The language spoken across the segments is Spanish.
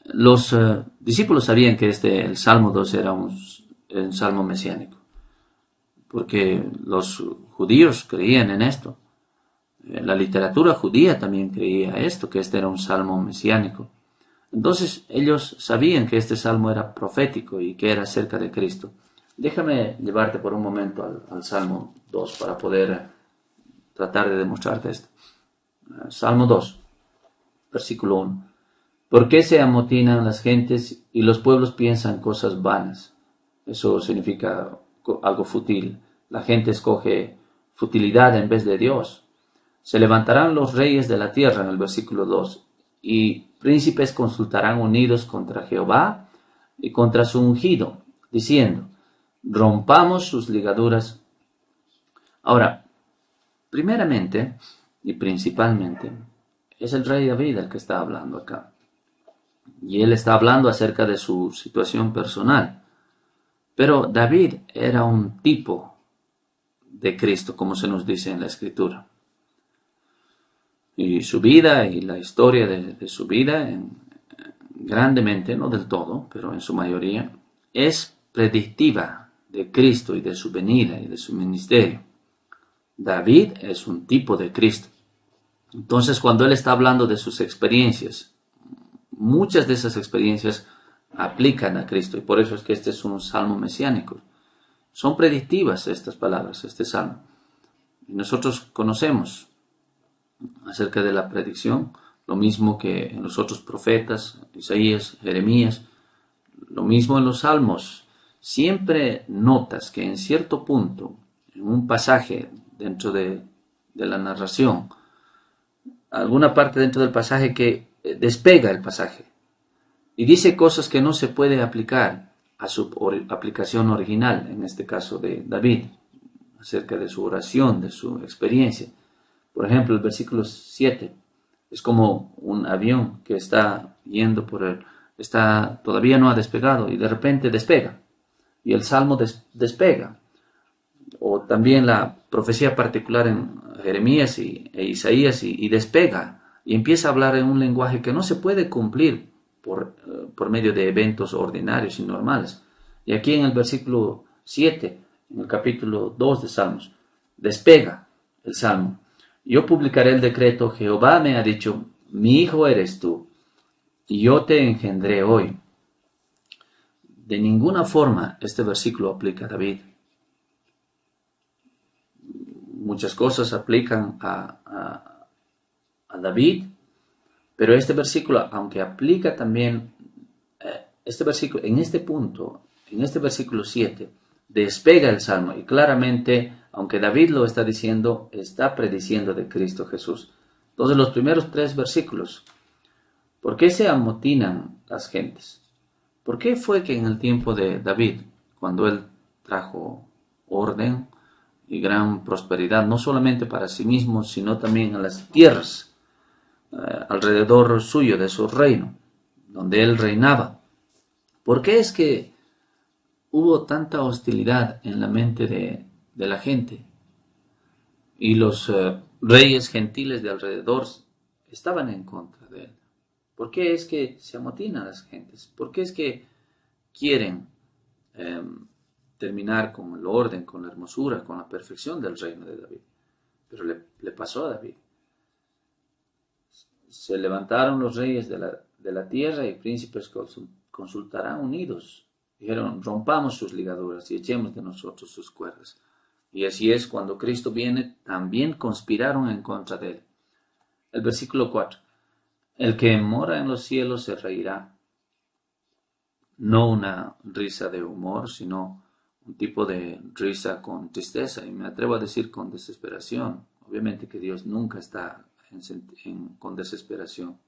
Los discípulos sabían que el Salmo 2 era un salmo mesiánico, porque los judíos creían en esto. La literatura judía también creía esto, que este era un salmo mesiánico. Entonces ellos sabían que este salmo era profético y que era acerca de Cristo. Déjame llevarte por un momento al Salmo 2 para poder tratar de demostrarte esto. Salmo 2, versículo 1. ¿Por qué se amotinan las gentes y los pueblos piensan cosas vanas? Eso significa algo fútil. La gente escoge futilidad en vez de Dios. Se levantarán los reyes de la tierra, en el versículo 2, y príncipes consultarán unidos contra Jehová y contra su ungido, diciendo, rompamos sus ligaduras. Ahora, primeramente y principalmente, es el rey David el que está hablando acá. Y él está hablando acerca de su situación personal. Pero David era un tipo de Cristo, como se nos dice en la Escritura. Y su vida y la historia de su vida, grandemente, no del todo, pero en su mayoría, es predictiva de Cristo y de su venida y de su ministerio. David es un tipo de Cristo. Entonces, cuando él está hablando de sus experiencias, muchas de esas experiencias aplican a Cristo, y por eso es que este es un salmo mesiánico. Son predictivas estas palabras, este salmo. Y nosotros conocemos acerca de la predicción, lo mismo que en los otros profetas, Isaías, Jeremías, lo mismo en los salmos. Siempre notas que en cierto punto, en un pasaje dentro de la narración, alguna parte dentro del pasaje que despega el pasaje y dice cosas que no se puede aplicar a su aplicación original, en este caso de David, acerca de su oración, de su experiencia. Por ejemplo, el versículo 7 es como un avión que está yendo todavía no ha despegado y de repente despega. Y el salmo despega. O también la profecía particular en Jeremías e Isaías y despega. Y empieza a hablar en un lenguaje que no se puede cumplir por medio de eventos ordinarios y normales. Y aquí en el versículo 7, en el capítulo 2 de Salmos, despega el salmo. Yo publicaré el decreto, Jehová me ha dicho, mi hijo eres tú, y yo te engendré hoy. De ninguna forma este versículo aplica a David. Muchas cosas aplican a David, pero este versículo, aunque aplica también, este versículo, en este punto, en este versículo 7, despega el salmo y claramente, aunque David lo está diciendo, está prediciendo de Cristo Jesús. Entonces los primeros 3 versículos, ¿por qué se amotinan las gentes? ¿Por qué fue que en el tiempo de David, cuando él trajo orden y gran prosperidad, no solamente para sí mismo, sino también a las tierras alrededor suyo, de su reino, donde él reinaba? ¿Por qué es que hubo tanta hostilidad en la mente de la gente? Y los reyes gentiles de alrededor estaban en contra de él. ¿Por qué es que se amotinan las gentes? ¿Por qué es que quieren terminar con el orden, con la hermosura, con la perfección del reino de David? Pero le pasó a David. Se levantaron los reyes de la tierra y príncipes consultarán unidos. Dijeron, rompamos sus ligaduras y echemos de nosotros sus cuerdas. Y así es, cuando Cristo viene, también conspiraron en contra de él. El versículo 4. El que mora en los cielos se reirá. No una risa de humor, sino un tipo de risa con tristeza, y me atrevo a decir con desesperación. Obviamente que Dios nunca está con desesperación.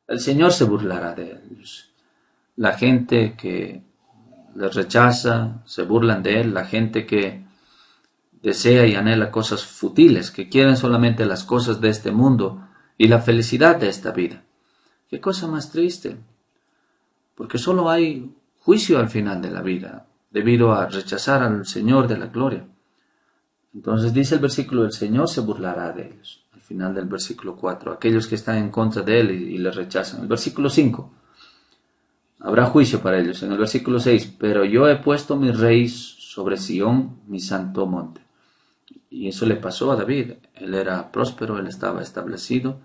El Señor se burlará de ellos. La gente que les rechaza, se burlan de Él. La gente que desea y anhela cosas futiles, que quieren solamente las cosas de este mundo y la felicidad de esta vida. Qué cosa más triste, porque solo hay juicio al final de la vida, debido a rechazar al Señor de la gloria. Entonces dice el versículo, el Señor se burlará de ellos. Al final del versículo 4, aquellos que están en contra de Él y le rechazan. El versículo 5, Habrá juicio para ellos. En el versículo 6, pero yo he puesto mi rey sobre Sión, mi santo monte. Y eso le pasó a David. Él era próspero, él estaba establecido,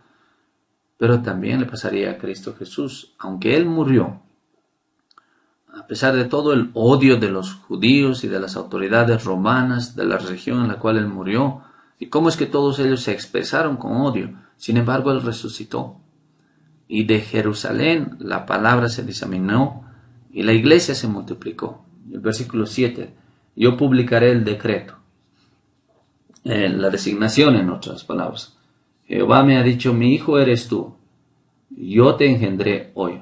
pero también le pasaría a Cristo Jesús. Aunque él murió, a pesar de todo el odio de los judíos y de las autoridades romanas de la región en la cual él murió, y cómo es que todos ellos se expresaron con odio, sin embargo él resucitó. Y de Jerusalén la palabra se diseminó y la iglesia se multiplicó. El versículo 7, yo publicaré el decreto. La designación, en otras palabras. Jehová me ha dicho, mi hijo eres tú, yo te engendré hoy.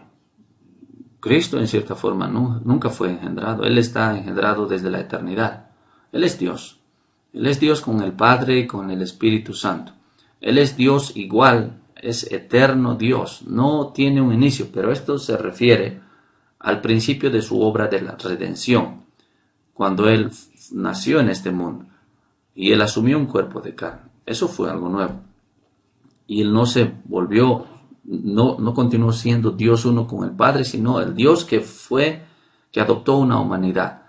Cristo en cierta forma nunca fue engendrado, Él está engendrado desde la eternidad. Él es Dios. Él es Dios con el Padre y con el Espíritu Santo. Él es Dios igual, es eterno Dios, no tiene un inicio, pero esto se refiere al principio de su obra de la redención, cuando Él nació en este mundo y Él asumió un cuerpo de carne. Eso fue algo nuevo. Y Él no se volvió, no continuó siendo Dios uno con el Padre, sino el Dios que adoptó una humanidad,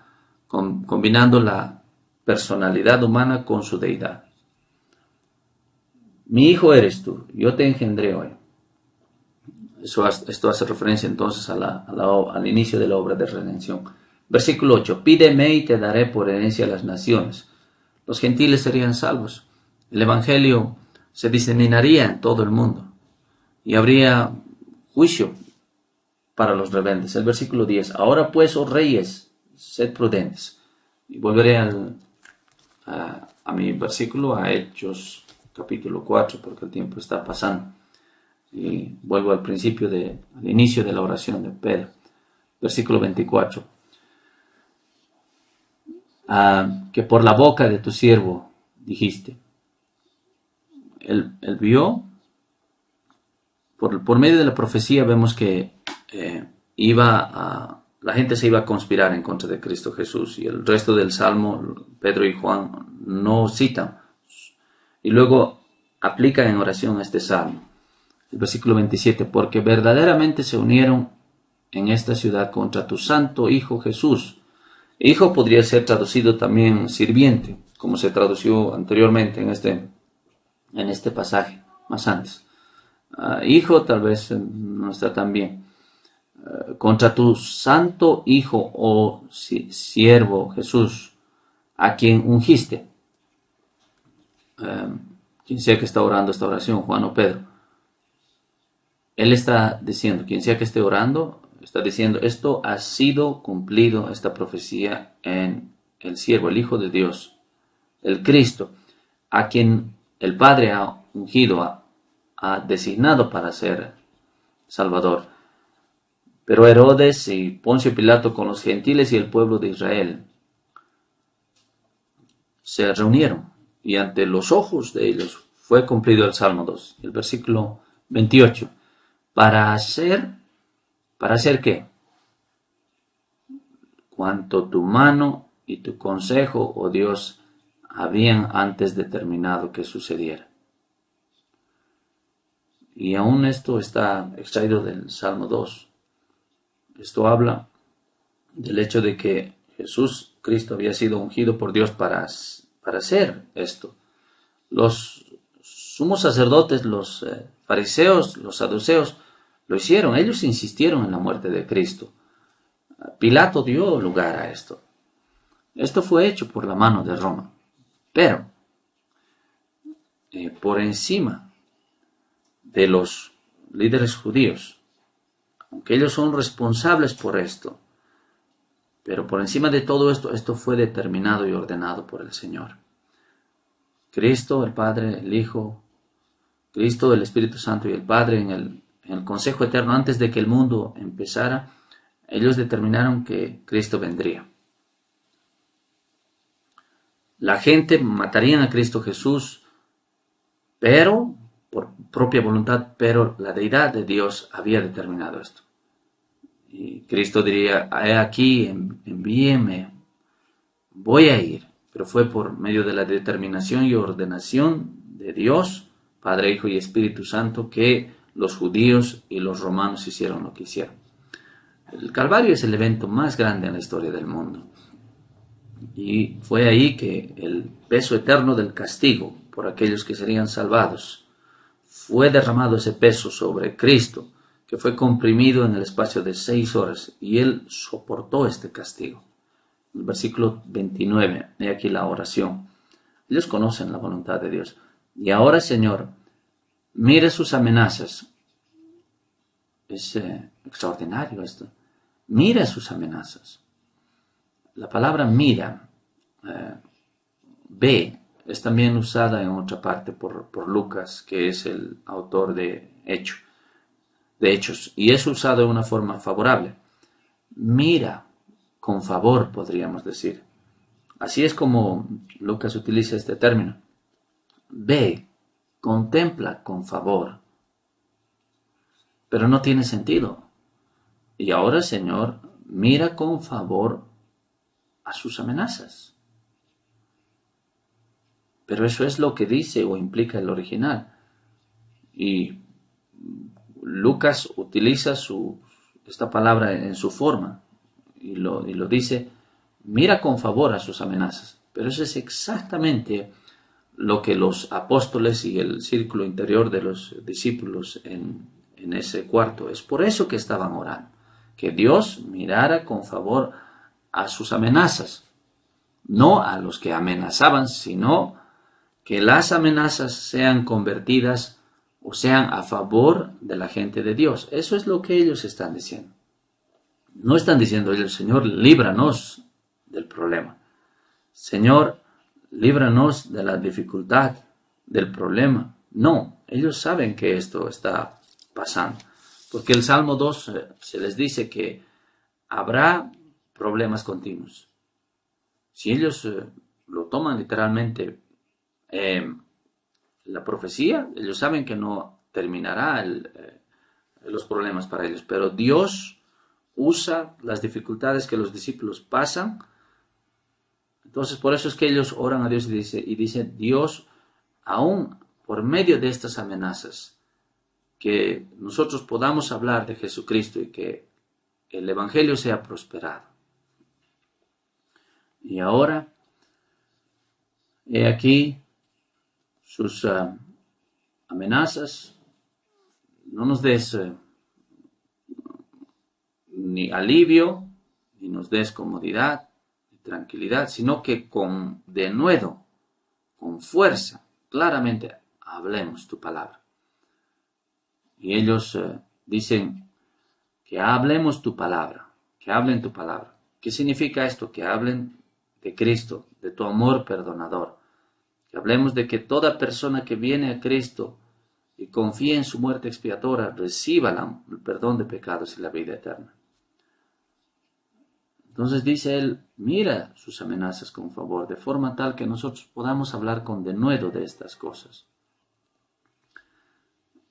combinando la personalidad humana con su deidad. Mi hijo eres tú, yo te engendré hoy. Esto hace referencia entonces al inicio de la obra de redención. Versículo 8, pídeme y te daré por herencia a las naciones. Los gentiles serían salvos. El evangelio se diseminaría en todo el mundo y habría juicio para los rebeldes. El versículo 10, ahora pues, oh reyes, sed prudentes. Y volveré a mi versículo, a Hechos capítulo 4, porque el tiempo está pasando. Y vuelvo al principio, al inicio de la oración de Pedro. Versículo 24. Que por la boca de tu siervo dijiste. Él vio, por medio de la profecía vemos que la gente se iba a conspirar en contra de Cristo Jesús, y el resto del Salmo, Pedro y Juan no citan, y luego aplican en oración este Salmo. El versículo 27, porque verdaderamente se unieron en esta ciudad contra tu santo Hijo Jesús. Hijo podría ser traducido también sirviente, como se tradució anteriormente en este pasaje, más antes. Hijo tal vez no está tan bien. Contra tu santo Hijo, oh siervo Jesús, a quien ungiste. Quien sea que está orando esta oración, Juan o Pedro. Él está diciendo, quien sea que esté orando, está diciendo, esto ha sido cumplido, esta profecía en el siervo, el Hijo de Dios, el Cristo, a quien el Padre ha ungido, ha designado para ser Salvador. Pero Herodes y Poncio Pilato con los gentiles y el pueblo de Israel se reunieron y ante los ojos de ellos fue cumplido el Salmo 2, el versículo 28. ¿Para hacer qué? Cuanto tu mano y tu consejo, oh Dios, habían antes determinado que sucediera. Y aún esto está extraído del Salmo 2. Esto habla del hecho de que Jesús, Cristo, había sido ungido por Dios para hacer esto. Los sumos sacerdotes, los fariseos, los saduceos, lo hicieron. Ellos insistieron en la muerte de Cristo. Pilato dio lugar a esto. Esto fue hecho por la mano de Roma. Pero, por encima de los líderes judíos, aunque ellos son responsables por esto, pero por encima de todo esto fue determinado y ordenado por el Señor. Cristo, el Padre, el Hijo, Cristo, el Espíritu Santo y el Padre en el consejo eterno, antes de que el mundo empezara, ellos determinaron que Cristo vendría. La gente mataría a Cristo Jesús, pero por propia voluntad, pero la deidad de Dios había determinado esto. Y Cristo diría, he aquí, envíeme, voy a ir. Pero fue por medio de la determinación y ordenación de Dios, Padre, Hijo y Espíritu Santo, que los judíos y los romanos hicieron lo que hicieron. El Calvario es el evento más grande en la historia del mundo. Y fue ahí que el peso eterno del castigo por aquellos que serían salvados fue derramado, ese peso sobre Cristo, que fue comprimido en el espacio de 6 horas, y Él soportó este castigo. El versículo 29, he aquí la oración. Ellos conocen la voluntad de Dios. Y ahora, Señor, mire sus amenazas. Es extraordinario esto. Mira sus amenazas. La palabra mira, ve, es también usada en otra parte por Lucas, que es el autor de Hechos, y es usado de una forma favorable. Mira con favor, podríamos decir. Así es como Lucas utiliza este término. Ve, contempla con favor. Pero no tiene sentido. Y ahora, Señor, mira con favor a sus amenazas. Pero eso es lo que dice o implica el original. Y Lucas utiliza esta palabra en su forma y lo dice, mira con favor a sus amenazas. Pero eso es exactamente lo que los apóstoles y el círculo interior de los discípulos en ese cuarto, es por eso que estaban orando, que Dios mirara con favor a sus amenazas, no a los que amenazaban, sino que las amenazas sean convertidas o sean a favor de la gente de Dios. Eso es lo que ellos están diciendo. No están diciendo ellos, Señor, líbranos del problema. Señor, líbranos de la dificultad, del problema. No, ellos saben que esto está pasando. Porque el Salmo 2 se les dice que habrá problemas continuos. Si ellos lo toman literalmente, la profecía, ellos saben que no terminará los problemas para ellos, pero Dios usa las dificultades que los discípulos pasan. Entonces, por eso es que ellos oran a Dios y dicen, Dios, aún por medio de estas amenazas, que nosotros podamos hablar de Jesucristo y que el Evangelio sea prosperado. Y ahora, he aquí sus amenazas. No nos des ni alivio, ni nos des comodidad, ni tranquilidad, sino que con denuedo, con fuerza, claramente hablemos tu palabra. Y ellos dicen que hablemos tu palabra, que hablen tu palabra. ¿Qué significa esto? Que hablen de Cristo, de tu amor perdonador. Que hablemos de que toda persona que viene a Cristo y confía en su muerte expiatoria reciba el perdón de pecados y la vida eterna. Entonces dice él, mira sus amenazas con favor, de forma tal que nosotros podamos hablar con denuedo de estas cosas.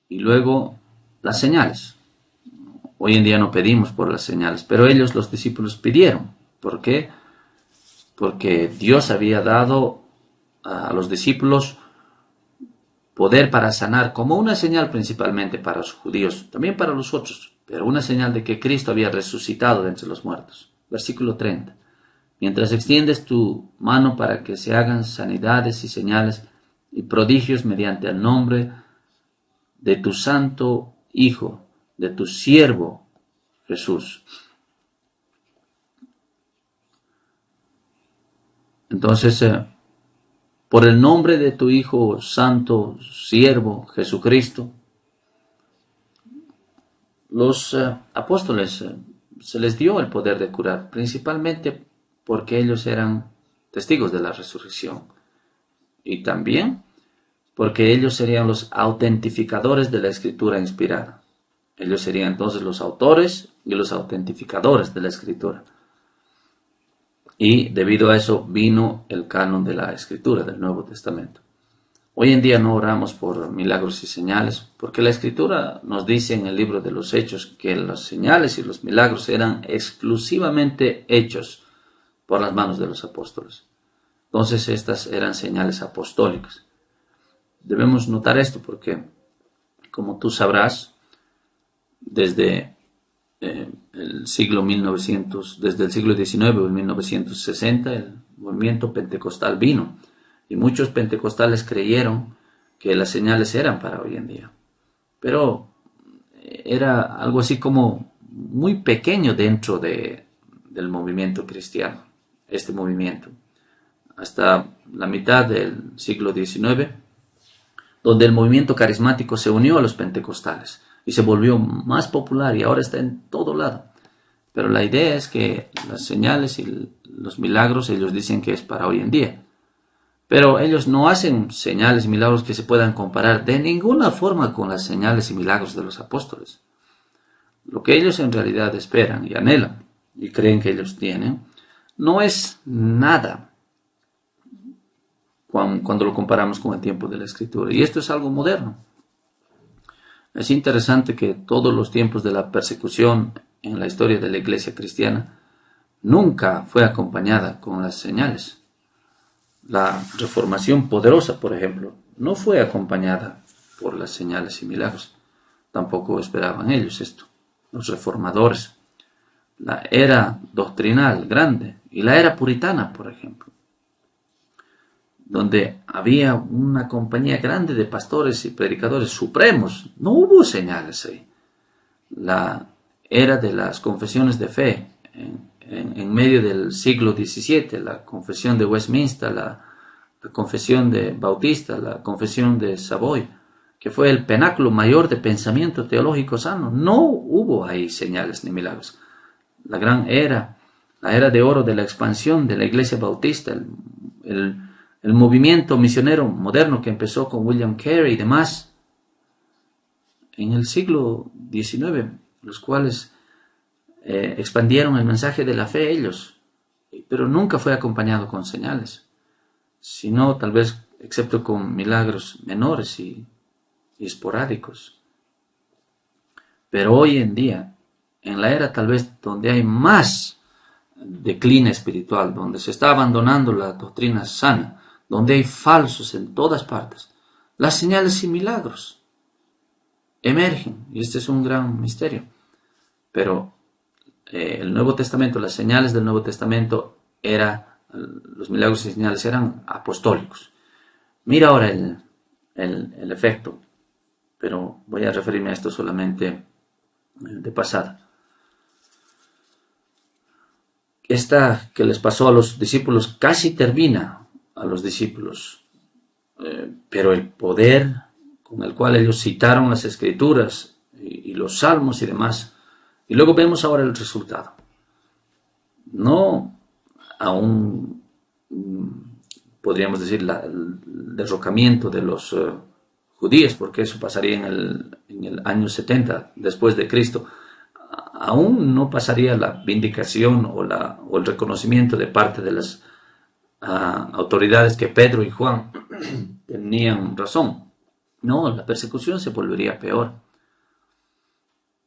Y luego, las señales. Hoy en día no pedimos por las señales, pero ellos, los discípulos, pidieron. ¿Por qué? Porque Dios había dado a los discípulos poder para sanar, como una señal principalmente para los judíos, también para los otros, pero una señal de que Cristo había resucitado de entre los muertos. Versículo 30. Mientras extiendes tu mano para que se hagan sanidades y señales y prodigios mediante el nombre de tu santo Hijo, de tu siervo Jesús. Entonces, por el nombre de tu Hijo santo, siervo Jesucristo, los apóstoles se les dio el poder de curar, principalmente porque ellos eran testigos de la resurrección y también porque ellos serían los autentificadores de la escritura inspirada. Ellos serían entonces los autores y los autentificadores de la escritura. Y debido a eso vino el canon de la escritura del Nuevo Testamento. Hoy en día no oramos por milagros y señales, porque la escritura nos dice en el libro de los Hechos que las señales y los milagros eran exclusivamente hechos por las manos de los apóstoles. Entonces estas eran señales apostólicas. Debemos notar esto porque, como tú sabrás, desde el siglo 1900, desde el siglo XIX o el 1960, el movimiento pentecostal vino. Y muchos pentecostales creyeron que las señales eran para hoy en día. Pero era algo así como muy pequeño dentro del movimiento cristiano, este movimiento. Hasta la mitad del siglo XIX, donde el movimiento carismático se unió a los pentecostales y se volvió más popular y ahora está en todo lado. Pero la idea es que las señales y los milagros ellos dicen que es para hoy en día. Pero ellos no hacen señales y milagros que se puedan comparar de ninguna forma con las señales y milagros de los apóstoles. Lo que ellos en realidad esperan y anhelan y creen que ellos tienen, no es nada cuando lo comparamos con el tiempo de la Escritura. Y esto es algo moderno. Es interesante que todos los tiempos de la persecución en la historia de la iglesia cristiana nunca fue acompañada con las señales. La reformación poderosa, por ejemplo, no fue acompañada por las señales y milagros. Tampoco esperaban ellos esto, los reformadores. La era doctrinal grande y la era puritana, por ejemplo, donde había una compañía grande de pastores y predicadores supremos, no hubo señales ahí. La era de las confesiones de fe, en medio del siglo XVII, la confesión de Westminster, la confesión de Bautista, la confesión de Savoy, que fue el penáculo mayor de pensamiento teológico sano, no hubo ahí señales ni milagros. La gran era, la era de oro de la expansión de la iglesia bautista, el movimiento misionero moderno que empezó con William Carey y demás, en el siglo XIX, los cuales expandieron el mensaje de la fe ellos, pero nunca fue acompañado con señales, sino tal vez excepto con milagros menores y esporádicos. Pero hoy en día, en la era tal vez donde hay más decline espiritual, donde se está abandonando la doctrina sana, donde hay falsos en todas partes, las señales y milagros emergen, y este es un gran misterio. Pero el Nuevo Testamento, las señales del Nuevo Testamento, los milagros y señales eran apostólicos. Mira ahora el efecto, pero voy a referirme a esto solamente de pasada. Esta que les pasó a los discípulos casi termina a los discípulos, pero el poder con el cual ellos citaron las Escrituras y los salmos y demás, y luego vemos ahora el resultado. No a un, podríamos decir, el derrocamiento de los judíos, porque eso pasaría en el año 70 después de Cristo. Aún no pasaría la vindicación o el reconocimiento de parte de las autoridades que Pedro y Juan tenían razón. No, la persecución se volvería peor.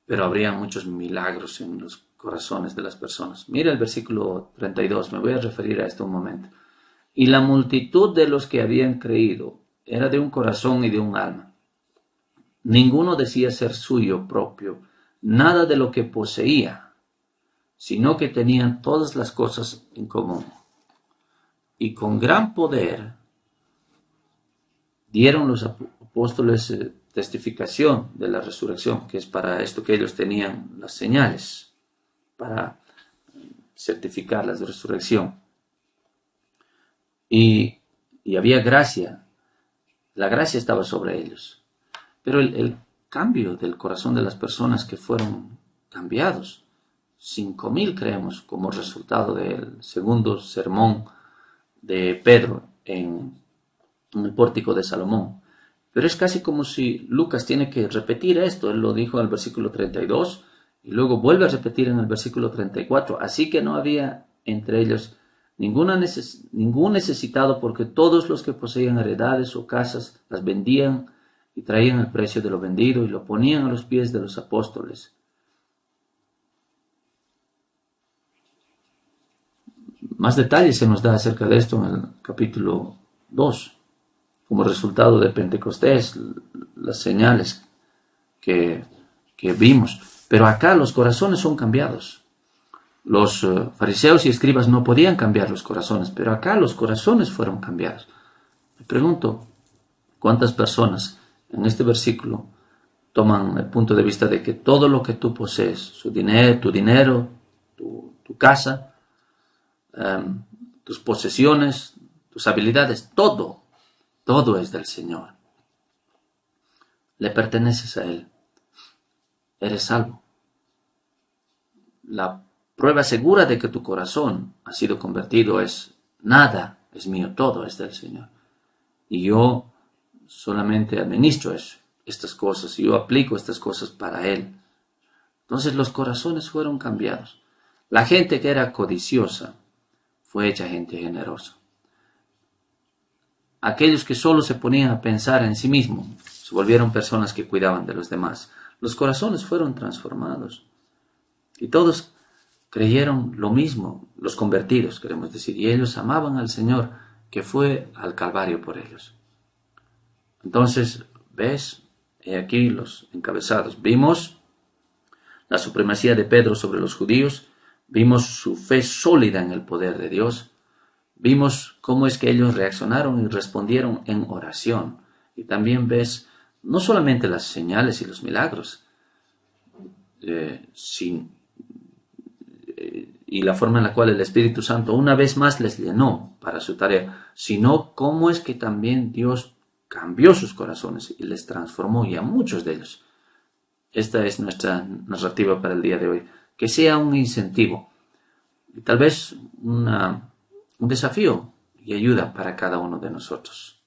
Pero habría muchos milagros en los corazones de las personas. Mira el versículo 32, me voy a referir a esto un momento. Y la multitud de los que habían creído era de un corazón y de un alma. Ninguno decía ser suyo propio nada de lo que poseía, sino que tenían todas las cosas en común. Y con gran poder dieron los apóstoles testificación de la resurrección, que es para esto que ellos tenían las señales, para certificar la resurrección. Y había gracia, la gracia estaba sobre ellos. Pero el cambio del corazón de las personas que fueron cambiados, 5,000 creemos, como resultado del segundo sermón de Pedro en el pórtico de Salomón. Pero es casi como si Lucas tiene que repetir esto. Él lo dijo en el versículo 32 y luego vuelve a repetir en el versículo 34. Así que no había entre ellos ningún necesitado, porque todos los que poseían heredades o casas las vendían y traían el precio de lo vendido y lo ponían a los pies de los apóstoles. Más detalles se nos da acerca de esto en el capítulo 2. Como resultado de Pentecostés, las señales que vimos. Pero acá los corazones son cambiados. Los fariseos y escribas no podían cambiar los corazones, pero acá los corazones fueron cambiados. Me pregunto, ¿cuántas personas en este versículo toman el punto de vista de que todo lo que tú posees, tu dinero, tu casa, tus posesiones, tus habilidades, todo es del Señor? Le perteneces a Él. Eres salvo. La prueba segura de que tu corazón ha sido convertido es: nada es mío, todo es del Señor. Y yo solamente administro estas cosas, y yo aplico estas cosas para Él. Entonces los corazones fueron cambiados. La gente que era codiciosa fue hecha gente generosa. Aquellos que solo se ponían a pensar en sí mismos se volvieron personas que cuidaban de los demás. Los corazones fueron transformados. Y todos creyeron lo mismo, los convertidos, queremos decir, y ellos amaban al Señor, que fue al Calvario por ellos. Entonces, ¿ves? He aquí los encabezados. Vimos la supremacía de Pedro sobre los judíos, vimos su fe sólida en el poder de Dios, vimos cómo es que ellos reaccionaron y respondieron en oración. Y también ves no solamente las señales y los milagros, y la forma en la cual el Espíritu Santo una vez más les llenó para su tarea, sino cómo es que también Dios cambió sus corazones y les transformó, y a muchos de ellos. Esta es nuestra narrativa para el día de hoy. Que sea un incentivo y tal vez un desafío y ayuda para cada uno de nosotros.